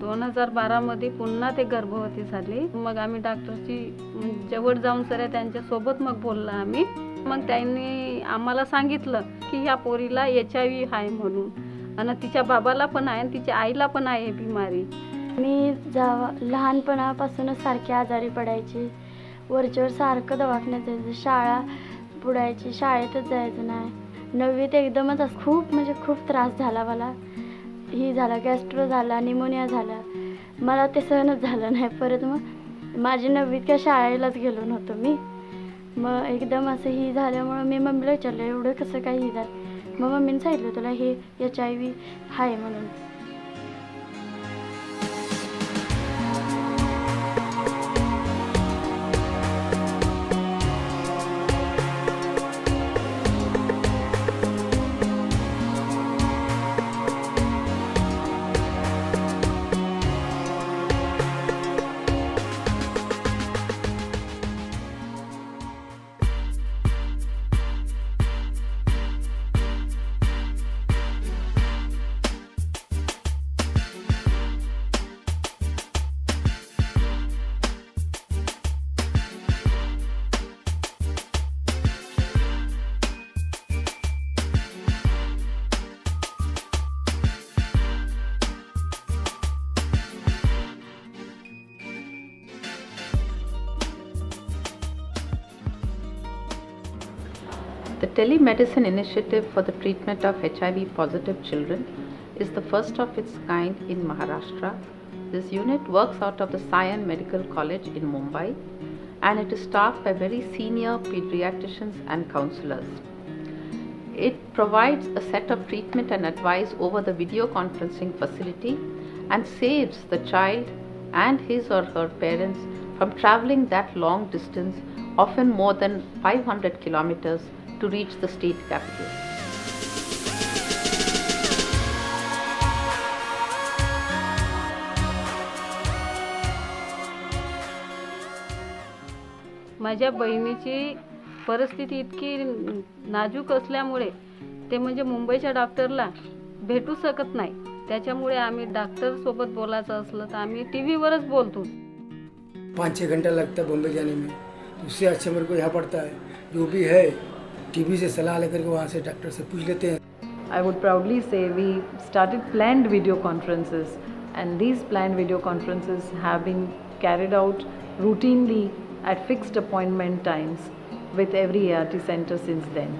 2012 मध्ये पुन्हा ते गर्भवती झाली. मग आम्ही डॉक्टरची जवळ जाऊन सर त्यांच्यासोबत मग बोललो आम्ही. मग त्यांनी आम्हाला सांगितलं की या पोरीला HIV आहे म्हणून आणि तिच्या बाबाला पण आहे आणि तिच्या आईला पण आहे बिमारी. मी लहानपणापासूनच सारखी आजारी पडायची. वरच्यावर सारखं दवाखान्यात जायचं, शाळा बुडायची, शाळेतच जायचं नाही. 9वीत एकदमच खूप त्रास झाला मला. ही झाला, गॅस्ट्रो झाला, निमोनिया झाला. मला ते सहनच झालं नाही. परत मग माझी 9वीत काय शाळेलाच गेलो नव्हतो मी. मग एकदम असं ही झाल्यामुळं मी मम्मीला विचारलं एवढं कसं काय ही झालं. मग मम्मीने सांगितलं तुला हे HIV आहे म्हणून. The telemedicine initiative for the treatment of HIV-positive children is the first of its kind in Maharashtra. This unit works out of the Sion Medical College in Mumbai, and it is staffed by very senior pediatricians and counselors. It provides a set of treatment and advice over the video conferencing facility and saves the child and his or her parents from traveling that long distance, often more than 500 kilometers, to reach the state capital. माझ्या बहिणीची परिस्थिती इतकी नाजूक असल्यामुळे ते म्हणजे मुंबईच्या डॉक्टरला भेटू शकत नाही. त्याच्यामुळे आम्ही डॉक्टर सोबत बोलायचं असलं तर आम्ही टीव्हीवरच बोलतो. 5-6 घंटा लगता है बॉम्बे जाने में. उससे अच्छा मेरे को यहाँ पड़ता है. जो भी है टीवी से सलाह लेकर के वहाँ से डॉक्टर से पूछ लेते हैं. I would proudly say we started planned video conferences, and these planned video conferences have been carried out routinely at fixed appointment times with every ART center since then.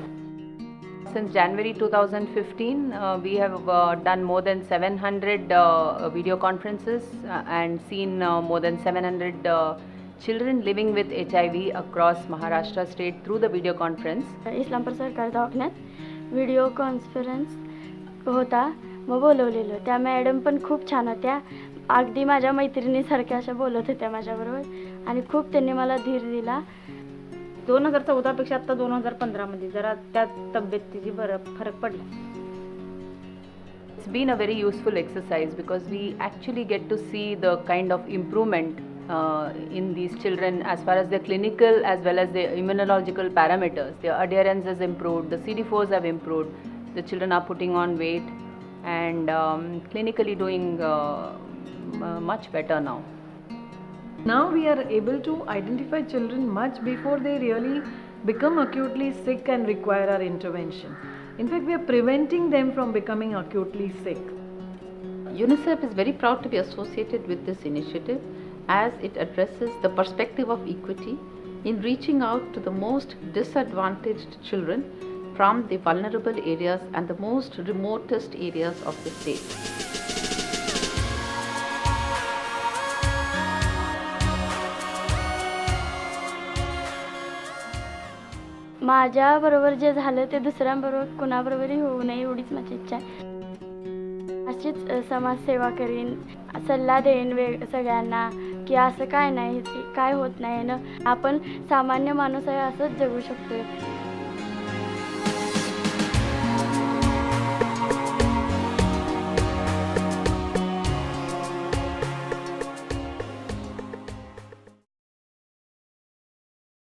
Since January 2015, we have done more than 700 video conferences and seen more than 700 children living with HIV across Maharashtra state through the video conference. Islampur सरकारी दवाखान्यात video conference होता. मग बोलवलेलं. त्या madam पण खूप छान होत्या. अगदी माझ्या मैत्रिणीसारख्या अशा बोलत होत्या माझ्याबरोबर आणि खूप त्यांनी मला धीर दिला. 2014 पेक्षा आता 2015 मध्ये जरा त्या तब्येतीची फरक पडला. It's been a very useful exercise because we actually get to see the kind of improvement in these children as far as their clinical as well as their immunological parameters. Their adherence has improved, the CD4s have improved, the children are putting on weight and clinically doing much better now. Now we are able to identify children much before they really become acutely sick and require our intervention. In fact, we are preventing them from becoming acutely sick. UNICEF is very proud to be associated with this initiative as it addresses the perspective of equity in reaching out to the most disadvantaged children from the vulnerable areas and the most remotest areas of the state. माझ्याबरोबर जे झालं ते दुसऱ्यांबरोबर कुणाबरोबरही होऊ नये एवढीच माझी इच्छा आहे. अशीच समाजसेवा करीन, सल्ला देईन सगळ्यांना की असं काय नाही, काय होत नाही ना, आपण सामान्य माणूस आहे असंच जगू शकतो.